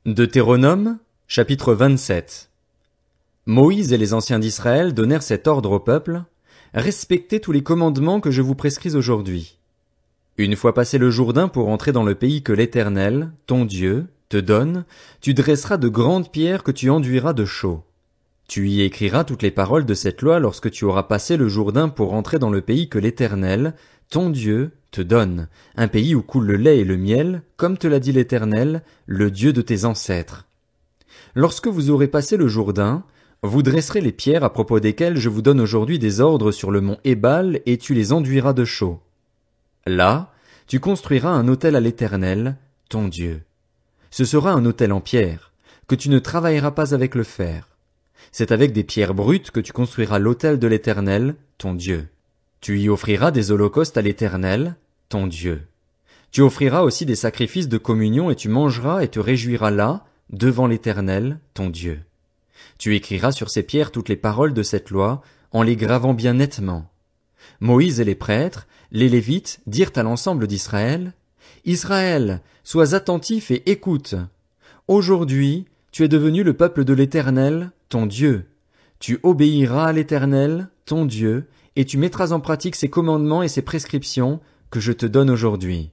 Deutéronome, chapitre 27. Moïse et les anciens d'Israël donnèrent cet ordre au peuple: Respectez tous les commandements que je vous prescris aujourd'hui. Une fois passé le Jourdain pour entrer dans le pays que l'Éternel, ton Dieu, te donne, tu dresseras de grandes pierres que tu enduiras de chaux. Tu y écriras toutes les paroles de cette loi lorsque tu auras passé le Jourdain pour entrer dans le pays que l'Éternel, ton Dieu, te donne, un pays où coule le lait et le miel, comme te l'a dit l'Éternel, le Dieu de tes ancêtres. Lorsque vous aurez passé le Jourdain, vous dresserez les pierres à propos desquelles je vous donne aujourd'hui des ordres sur le mont Ébal, et tu les enduiras de chaux. Là, tu construiras un autel à l'Éternel, ton Dieu. Ce sera un autel en pierre, que tu ne travailleras pas avec le fer. C'est avec des pierres brutes que tu construiras l'autel de l'Éternel, ton Dieu. Tu y offriras des holocaustes à l'Éternel, ton Dieu. Tu offriras aussi des sacrifices de communion et tu mangeras et te réjouiras là, devant l'Éternel, ton Dieu. Tu écriras sur ces pierres toutes les paroles de cette loi, en les gravant bien nettement. Moïse et les prêtres, les Lévites, dirent à l'ensemble d'Israël: Israël, sois attentif et écoute. Aujourd'hui, tu es devenu le peuple de l'Éternel, ton Dieu. Tu obéiras à l'Éternel, ton Dieu, et tu mettras en pratique ses commandements et ses prescriptions que je te donne aujourd'hui.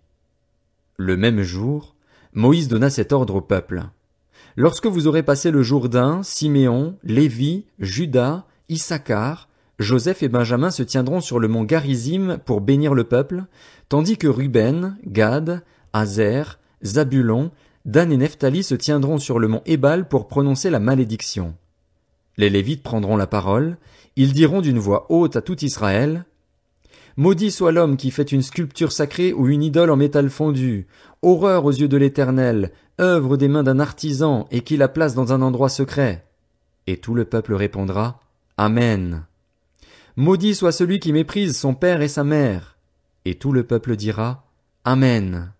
Le même jour, Moïse donna cet ordre au peuple. Lorsque vous aurez passé le Jourdain, Siméon, Lévi, Juda, Issachar, Joseph et Benjamin se tiendront sur le mont Garizim pour bénir le peuple, tandis que Ruben, Gad, Aser, Zabulon, Dan et Nephtali se tiendront sur le mont Ébal pour prononcer la malédiction. Les Lévites prendront la parole, ils diront d'une voix haute à tout Israël: Maudit soit l'homme qui fait une sculpture sacrée ou une idole en métal fondu, horreur aux yeux de l'Éternel, œuvre des mains d'un artisan et qui la place dans un endroit secret. Et tout le peuple répondra: Amen. Maudit soit celui qui méprise son père et sa mère. Et tout le peuple dira: Amen.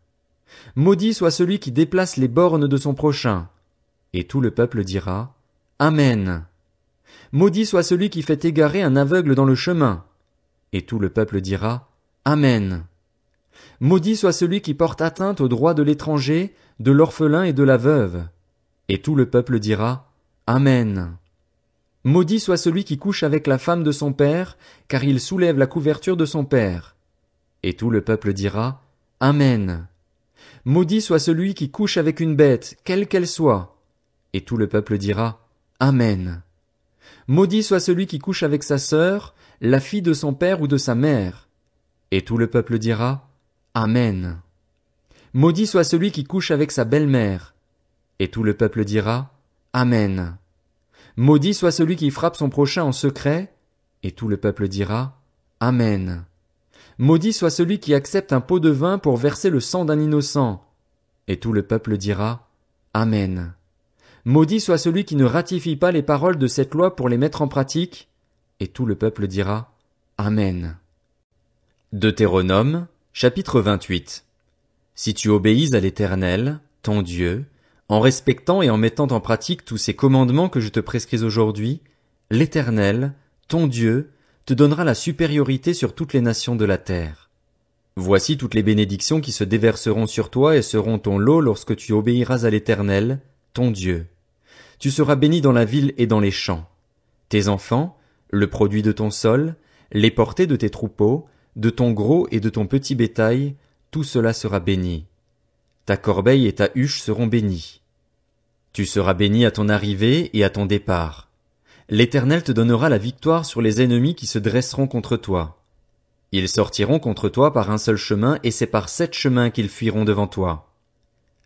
Maudit soit celui qui déplace les bornes de son prochain. Et tout le peuple dira: Amen. Maudit soit celui qui fait égarer un aveugle dans le chemin. Et tout le peuple dira: Amen. Maudit soit celui qui porte atteinte aux droits de l'étranger, de l'orphelin et de la veuve. Et tout le peuple dira: Amen. Maudit soit celui qui couche avec la femme de son père, car il soulève la couverture de son père. Et tout le peuple dira: Amen. Maudit soit celui qui couche avec une bête, quelle qu'elle soit. Et tout le peuple dira: Amen. Maudit soit celui qui couche avec sa sœur, la fille de son père ou de sa mère. Et tout le peuple dira: Amen. Maudit soit celui qui couche avec sa belle-mère. Et tout le peuple dira: Amen. Maudit soit celui qui frappe son prochain en secret. Et tout le peuple dira: Amen. Maudit soit celui qui accepte un pot de vin pour verser le sang d'un innocent. Et tout le peuple dira: Amen. Maudit soit celui qui ne ratifie pas les paroles de cette loi pour les mettre en pratique. Et tout le peuple dira: Amen. Deutéronome, chapitre 28. Si tu obéis à l'Éternel, ton Dieu, en respectant et en mettant en pratique tous ces commandements que je te prescris aujourd'hui, l'Éternel, ton Dieu, te donnera la supériorité sur toutes les nations de la terre. Voici toutes les bénédictions qui se déverseront sur toi et seront ton lot lorsque tu obéiras à l'Éternel, ton Dieu. Tu seras béni dans la ville et dans les champs. Tes enfants, le produit de ton sol, les portées de tes troupeaux, de ton gros et de ton petit bétail, tout cela sera béni. Ta corbeille et ta huche seront bénies. Tu seras béni à ton arrivée et à ton départ. L'Éternel te donnera la victoire sur les ennemis qui se dresseront contre toi. Ils sortiront contre toi par un seul chemin et c'est par 7 chemins qu'ils fuiront devant toi.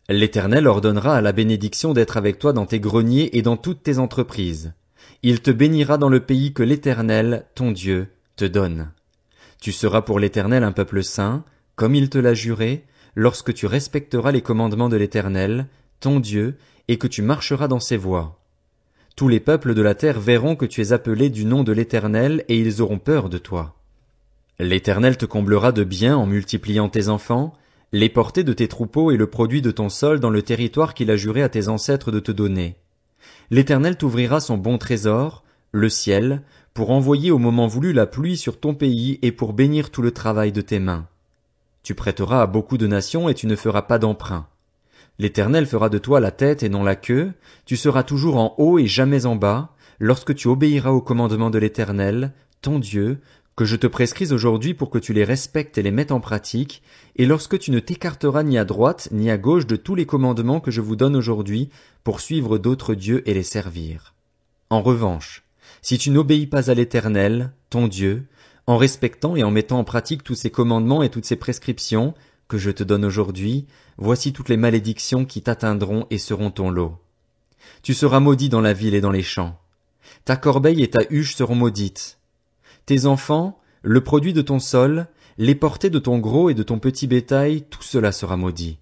L'Éternel ordonnera à la bénédiction d'être avec toi dans tes greniers et dans toutes tes entreprises. Il te bénira dans le pays que l'Éternel, ton Dieu, te donne. Tu seras pour l'Éternel un peuple saint, comme il te l'a juré, lorsque tu respecteras les commandements de l'Éternel, ton Dieu, et que tu marcheras dans ses voies. Tous les peuples de la terre verront que tu es appelé du nom de l'Éternel, et ils auront peur de toi. L'Éternel te comblera de biens en multipliant tes enfants, les portées de tes troupeaux et le produit de ton sol dans le territoire qu'il a juré à tes ancêtres de te donner. L'Éternel t'ouvrira son bon trésor, le ciel, pour envoyer au moment voulu la pluie sur ton pays et pour bénir tout le travail de tes mains. Tu prêteras à beaucoup de nations et tu ne feras pas d'emprunt. L'Éternel fera de toi la tête et non la queue, tu seras toujours en haut et jamais en bas, lorsque tu obéiras aux commandements de l'Éternel, ton Dieu, que je te prescris aujourd'hui pour que tu les respectes et les mettes en pratique, et lorsque tu ne t'écarteras ni à droite ni à gauche de tous les commandements que je vous donne aujourd'hui pour suivre d'autres dieux et les servir. En revanche, si tu n'obéis pas à l'Éternel, ton Dieu, en respectant et en mettant en pratique tous ces commandements et toutes ces prescriptions que je te donne aujourd'hui, voici toutes les malédictions qui t'atteindront et seront ton lot. Tu seras maudit dans la ville et dans les champs. Ta corbeille et ta huche seront maudites. Tes enfants, le produit de ton sol, les portées de ton gros et de ton petit bétail, tout cela sera maudit.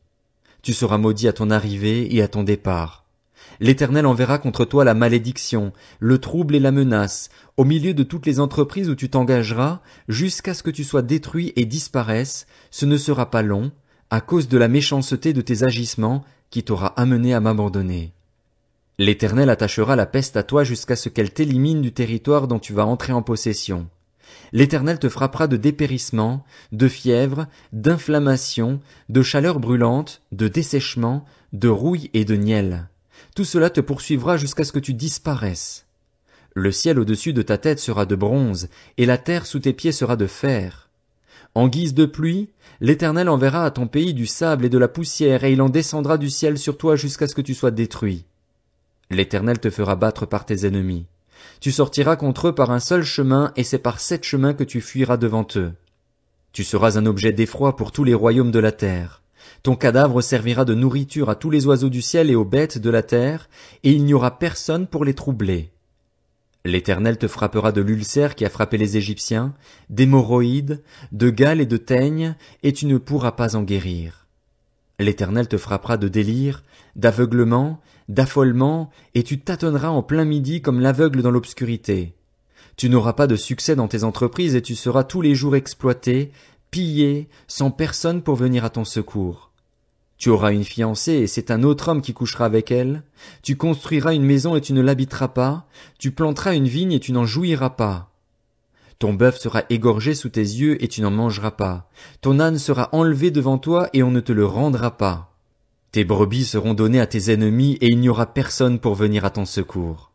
Tu seras maudit à ton arrivée et à ton départ. L'Éternel enverra contre toi la malédiction, le trouble et la menace, au milieu de toutes les entreprises où tu t'engageras, jusqu'à ce que tu sois détruit et disparaisses, ce ne sera pas long, à cause de la méchanceté de tes agissements qui t'aura amené à m'abandonner. L'Éternel attachera la peste à toi jusqu'à ce qu'elle t'élimine du territoire dont tu vas entrer en possession. L'Éternel te frappera de dépérissement, de fièvre, d'inflammation, de chaleur brûlante, de dessèchement, de rouille et de nielle. Tout cela te poursuivra jusqu'à ce que tu disparaisses. Le ciel au-dessus de ta tête sera de bronze, et la terre sous tes pieds sera de fer. En guise de pluie, l'Éternel enverra à ton pays du sable et de la poussière, et il en descendra du ciel sur toi jusqu'à ce que tu sois détruit. L'Éternel te fera battre par tes ennemis. Tu sortiras contre eux par un seul chemin, et c'est par 7 chemins que tu fuiras devant eux. Tu seras un objet d'effroi pour tous les royaumes de la terre. Ton cadavre servira de nourriture à tous les oiseaux du ciel et aux bêtes de la terre, et il n'y aura personne pour les troubler. L'Éternel te frappera de l'ulcère qui a frappé les Égyptiens, d'hémorroïdes, de gale et de teigne, et tu ne pourras pas en guérir. L'Éternel te frappera de délire, d'aveuglement, d'affolement, et tu tâtonneras en plein midi comme l'aveugle dans l'obscurité. Tu n'auras pas de succès dans tes entreprises et tu seras tous les jours exploité, pillé, sans personne pour venir à ton secours. Tu auras une fiancée et c'est un autre homme qui couchera avec elle. Tu construiras une maison et tu ne l'habiteras pas. Tu planteras une vigne et tu n'en jouiras pas. Ton bœuf sera égorgé sous tes yeux et tu n'en mangeras pas. Ton âne sera enlevé devant toi et on ne te le rendra pas. Tes brebis seront données à tes ennemis et il n'y aura personne pour venir à ton secours.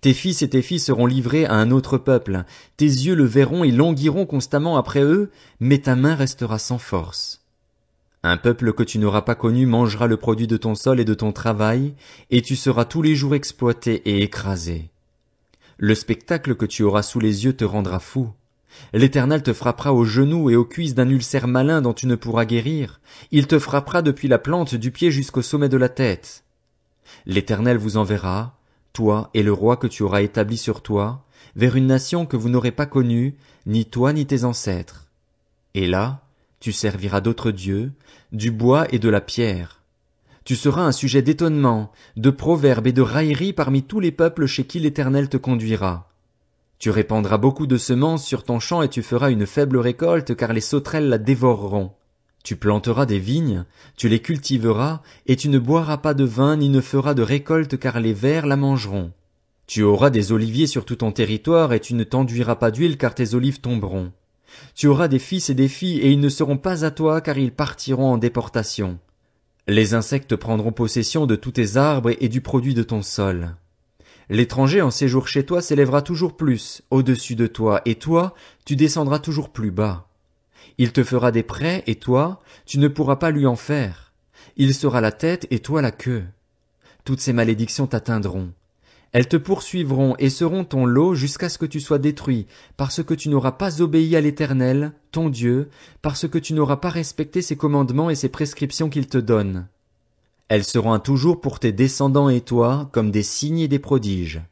Tes fils et tes filles seront livrés à un autre peuple. Tes yeux le verront et languiront constamment après eux, mais ta main restera sans force. Un peuple que tu n'auras pas connu mangera le produit de ton sol et de ton travail, et tu seras tous les jours exploité et écrasé. Le spectacle que tu auras sous les yeux te rendra fou. L'Éternel te frappera aux genoux et aux cuisses d'un ulcère malin dont tu ne pourras guérir. Il te frappera depuis la plante du pied jusqu'au sommet de la tête. L'Éternel vous enverra, toi et le roi que tu auras établi sur toi, vers une nation que vous n'aurez pas connue, ni toi ni tes ancêtres. Et là, tu serviras d'autres dieux, du bois et de la pierre. Tu seras un sujet d'étonnement, de proverbes et de raillerie parmi tous les peuples chez qui l'Éternel te conduira. Tu répandras beaucoup de semences sur ton champ et tu feras une faible récolte car les sauterelles la dévoreront. Tu planteras des vignes, tu les cultiveras, et tu ne boiras pas de vin ni ne feras de récolte car les vers la mangeront. Tu auras des oliviers sur tout ton territoire et tu ne t'enduiras pas d'huile car tes olives tomberont. Tu auras des fils et des filles et ils ne seront pas à toi car ils partiront en déportation. Les insectes prendront possession de tous tes arbres et du produit de ton sol. L'étranger en séjour chez toi s'élèvera toujours plus au-dessus de toi et toi, tu descendras toujours plus bas. Il te fera des prêts et toi, tu ne pourras pas lui en faire. Il sera la tête et toi la queue. Toutes ces malédictions t'atteindront. Elles te poursuivront et seront ton lot jusqu'à ce que tu sois détruit, parce que tu n'auras pas obéi à l'Éternel, ton Dieu, parce que tu n'auras pas respecté ses commandements et ses prescriptions qu'il te donne. Elles seront toujours pour tes descendants et toi comme des signes et des prodiges.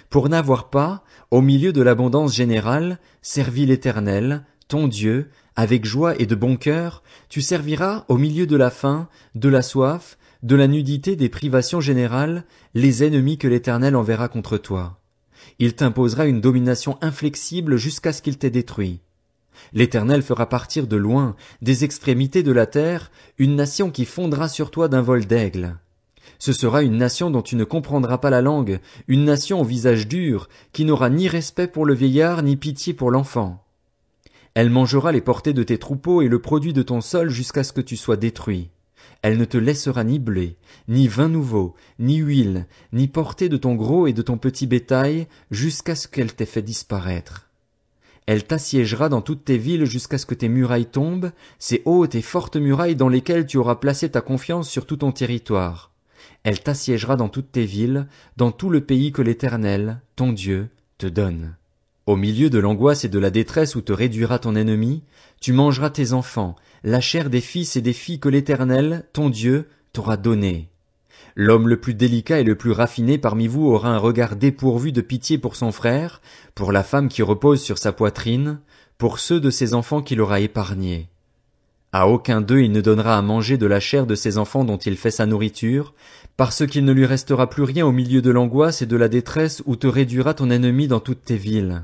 Pour n'avoir pas, au milieu de l'abondance générale, servi l'Éternel, ton Dieu, avec joie et de bon cœur, tu serviras au milieu de la faim, de la soif, de la nudité, des privations générales, les ennemis que l'Éternel enverra contre toi. Il t'imposera une domination inflexible jusqu'à ce qu'il t'ait détruit. L'Éternel fera partir de loin, des extrémités de la terre, une nation qui fondra sur toi d'un vol d'aigle. Ce sera une nation dont tu ne comprendras pas la langue, une nation au visage dur, qui n'aura ni respect pour le vieillard ni pitié pour l'enfant. Elle mangera les portées de tes troupeaux et le produit de ton sol jusqu'à ce que tu sois détruit. Elle ne te laissera ni blé, ni vin nouveau, ni huile, ni portée de ton gros et de ton petit bétail, jusqu'à ce qu'elle t'ait fait disparaître. Elle t'assiégera dans toutes tes villes jusqu'à ce que tes murailles tombent, ces hautes et fortes murailles dans lesquelles tu auras placé ta confiance sur tout ton territoire. Elle t'assiégera dans toutes tes villes, dans tout le pays que l'Éternel, ton Dieu, te donne. Au milieu de l'angoisse et de la détresse où te réduira ton ennemi, tu mangeras tes enfants, la chair des fils et des filles que l'Éternel, ton Dieu, t'aura donnés. L'homme le plus délicat et le plus raffiné parmi vous aura un regard dépourvu de pitié pour son frère, pour la femme qui repose sur sa poitrine, pour ceux de ses enfants qu'il aura épargnés. À aucun d'eux il ne donnera à manger de la chair de ses enfants dont il fait sa nourriture, parce qu'il ne lui restera plus rien au milieu de l'angoisse et de la détresse où te réduira ton ennemi dans toutes tes villes.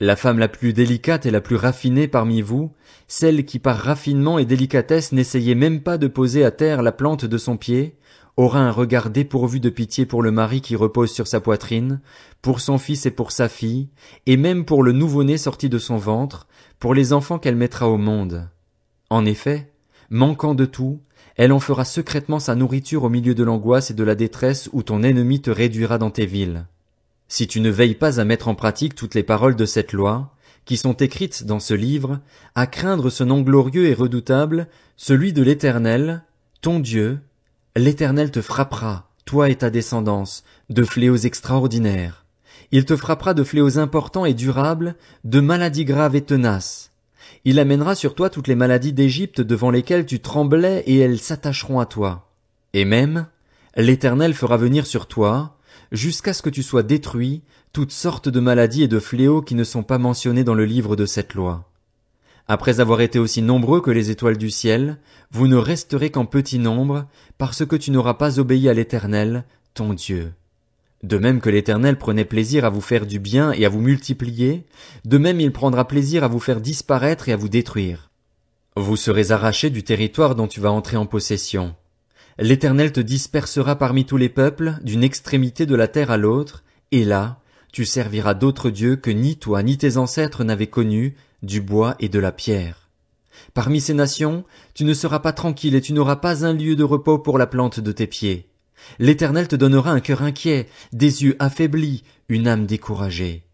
La femme la plus délicate et la plus raffinée parmi vous, celle qui par raffinement et délicatesse n'essayait même pas de poser à terre la plante de son pied, aura un regard dépourvu de pitié pour le mari qui repose sur sa poitrine, pour son fils et pour sa fille, et même pour le nouveau-né sorti de son ventre, pour les enfants qu'elle mettra au monde. En effet, manquant de tout, elle en fera secrètement sa nourriture au milieu de l'angoisse et de la détresse où ton ennemi te réduira dans tes villes. Si tu ne veilles pas à mettre en pratique toutes les paroles de cette loi, qui sont écrites dans ce livre, à craindre ce nom glorieux et redoutable, celui de l'Éternel, ton Dieu, l'Éternel te frappera, toi et ta descendance, de fléaux extraordinaires. Il te frappera de fléaux importants et durables, de maladies graves et tenaces. Il amènera sur toi toutes les maladies d'Égypte devant lesquelles tu tremblais et elles s'attacheront à toi. Et même, l'Éternel fera venir sur toi, jusqu'à ce que tu sois détruit, toutes sortes de maladies et de fléaux qui ne sont pas mentionnés dans le livre de cette loi. Après avoir été aussi nombreux que les étoiles du ciel, vous ne resterez qu'en petit nombre, parce que tu n'auras pas obéi à l'Éternel, ton Dieu. De même que l'Éternel prenait plaisir à vous faire du bien et à vous multiplier, de même il prendra plaisir à vous faire disparaître et à vous détruire. Vous serez arrachés du territoire dont tu vas entrer en possession. L'Éternel te dispersera parmi tous les peuples, d'une extrémité de la terre à l'autre, et là, tu serviras d'autres dieux que ni toi ni tes ancêtres n'avaient connus, du bois et de la pierre. Parmi ces nations, tu ne seras pas tranquille et tu n'auras pas un lieu de repos pour la plante de tes pieds. L'Éternel te donnera un cœur inquiet, des yeux affaiblis, une âme découragée.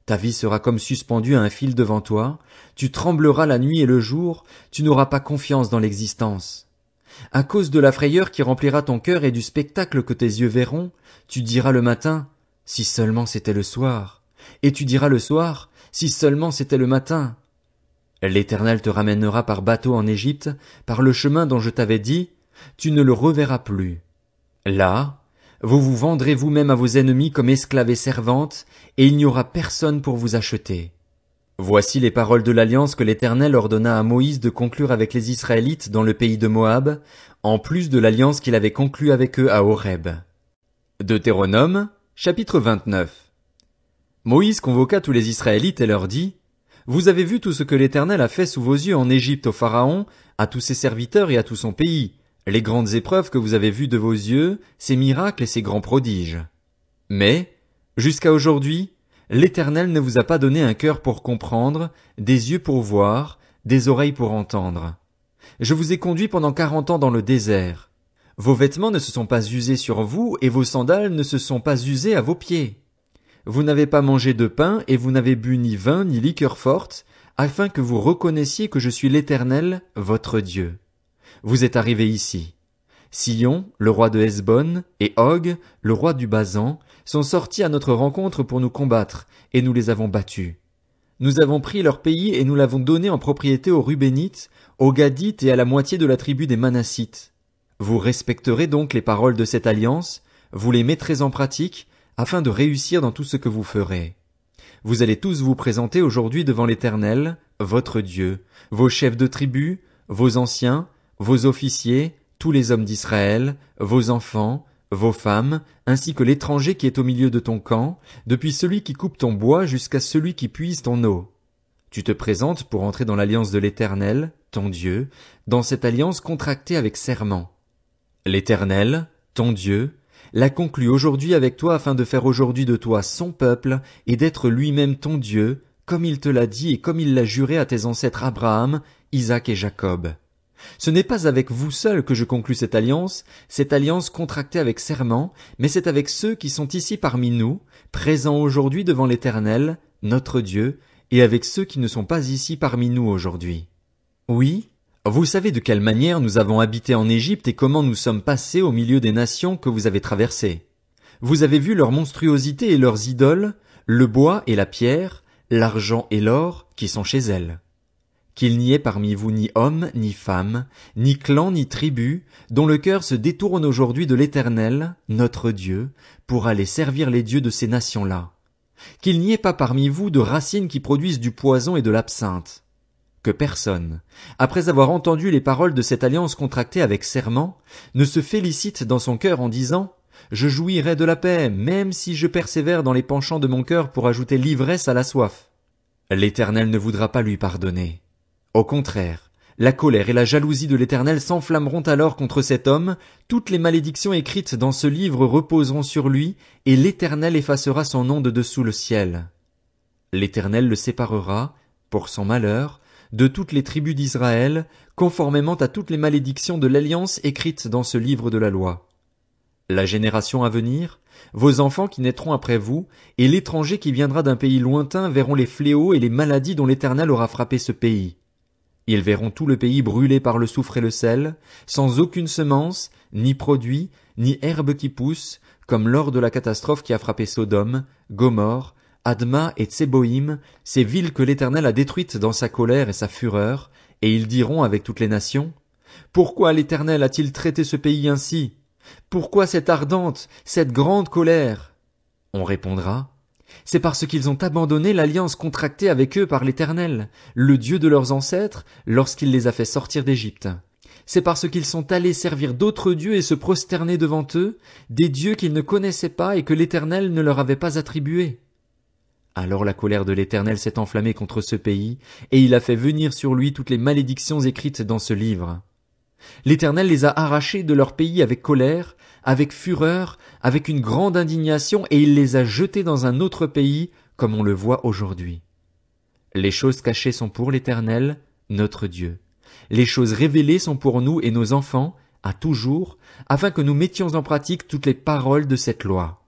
Ta vie sera comme suspendue à un fil devant toi, tu trembleras la nuit et le jour, tu n'auras pas confiance dans l'existence. À cause de la frayeur qui remplira ton cœur et du spectacle que tes yeux verront, tu diras le matin, si seulement c'était le soir, et tu diras le soir, si seulement c'était le matin. L'Éternel te ramènera par bateau en Égypte, par le chemin dont je t'avais dit, tu ne le reverras plus. Là, vous vous vendrez vous-même à vos ennemis comme esclaves et servantes, et il n'y aura personne pour vous acheter. Voici les paroles de l'alliance que l'Éternel ordonna à Moïse de conclure avec les Israélites dans le pays de Moab, en plus de l'alliance qu'il avait conclue avec eux à Horeb. Deutéronome, chapitre 29. Moïse convoqua tous les Israélites et leur dit, « Vous avez vu tout ce que l'Éternel a fait sous vos yeux en Égypte au Pharaon, à tous ses serviteurs et à tout son pays, les grandes épreuves que vous avez vues de vos yeux, ses miracles et ses grands prodiges. Mais, jusqu'à aujourd'hui, l'Éternel ne vous a pas donné un cœur pour comprendre, des yeux pour voir, des oreilles pour entendre. Je vous ai conduit pendant 40 ans dans le désert. Vos vêtements ne se sont pas usés sur vous et vos sandales ne se sont pas usées à vos pieds. Vous n'avez pas mangé de pain et vous n'avez bu ni vin ni liqueur forte, afin que vous reconnaissiez que je suis l'Éternel, votre Dieu. Vous êtes arrivés ici. Sihon, le roi de Hesbon, et Og, le roi du Basan, sont sortis à notre rencontre pour nous combattre, et nous les avons battus. Nous avons pris leur pays et nous l'avons donné en propriété aux Rubénites, aux Gadites et à la moitié de la tribu des Manassites. Vous respecterez donc les paroles de cette alliance, vous les mettrez en pratique, afin de réussir dans tout ce que vous ferez. Vous allez tous vous présenter aujourd'hui devant l'Éternel, votre Dieu, vos chefs de tribu, vos anciens, vos officiers, tous les hommes d'Israël, vos enfants, vos femmes, ainsi que l'étranger qui est au milieu de ton camp, depuis celui qui coupe ton bois jusqu'à celui qui puise ton eau. Tu te présentes pour entrer dans l'alliance de l'Éternel, ton Dieu, dans cette alliance contractée avec serment. L'Éternel, ton Dieu, l'a conclu aujourd'hui avec toi afin de faire aujourd'hui de toi son peuple et d'être lui-même ton Dieu, comme il te l'a dit et comme il l'a juré à tes ancêtres Abraham, Isaac et Jacob. Ce n'est pas avec vous seuls que je conclus cette alliance contractée avec serment, mais c'est avec ceux qui sont ici parmi nous, présents aujourd'hui devant l'Éternel, notre Dieu, et avec ceux qui ne sont pas ici parmi nous aujourd'hui. Oui, vous savez de quelle manière nous avons habité en Égypte et comment nous sommes passés au milieu des nations que vous avez traversées. Vous avez vu leur monstruosité et leurs idoles, le bois et la pierre, l'argent et l'or qui sont chez elles. Qu'il n'y ait parmi vous ni homme, ni femme, ni clan, ni tribu, dont le cœur se détourne aujourd'hui de l'Éternel, notre Dieu, pour aller servir les dieux de ces nations-là. Qu'il n'y ait pas parmi vous de racines qui produisent du poison et de l'absinthe. Que personne, après avoir entendu les paroles de cette alliance contractée avec serment, ne se félicite dans son cœur en disant « Je jouirai de la paix, même si je persévère dans les penchants de mon cœur pour ajouter l'ivresse à la soif. » L'Éternel ne voudra pas lui pardonner. Au contraire, la colère et la jalousie de l'Éternel s'enflammeront alors contre cet homme, toutes les malédictions écrites dans ce livre reposeront sur lui, et l'Éternel effacera son nom de dessous le ciel. L'Éternel le séparera, pour son malheur, de toutes les tribus d'Israël, conformément à toutes les malédictions de l'alliance écrites dans ce livre de la loi. La génération à venir, vos enfants qui naîtront après vous, et l'étranger qui viendra d'un pays lointain verront les fléaux et les maladies dont l'Éternel aura frappé ce pays. Ils verront tout le pays brûlé par le soufre et le sel, sans aucune semence, ni produit, ni herbe qui pousse, comme lors de la catastrophe qui a frappé Sodome, Gomorrhe, Adma et Tseboïm, ces villes que l'Éternel a détruites dans sa colère et sa fureur, et ils diront avec toutes les nations, « Pourquoi l'Éternel a-t-il traité ce pays ainsi? Pourquoi cette ardente, cette grande colère? » On répondra, c'est parce qu'ils ont abandonné l'alliance contractée avec eux par l'Éternel, le Dieu de leurs ancêtres, lorsqu'il les a fait sortir d'Égypte. C'est parce qu'ils sont allés servir d'autres dieux et se prosterner devant eux, des dieux qu'ils ne connaissaient pas et que l'Éternel ne leur avait pas attribués. Alors la colère de l'Éternel s'est enflammée contre ce pays, et il a fait venir sur lui toutes les malédictions écrites dans ce livre. L'Éternel les a arrachés de leur pays avec colère, avec fureur, avec une grande indignation, et il les a jetés dans un autre pays, comme on le voit aujourd'hui. Les choses cachées sont pour l'Éternel, notre Dieu. Les choses révélées sont pour nous et nos enfants, à toujours, afin que nous mettions en pratique toutes les paroles de cette loi.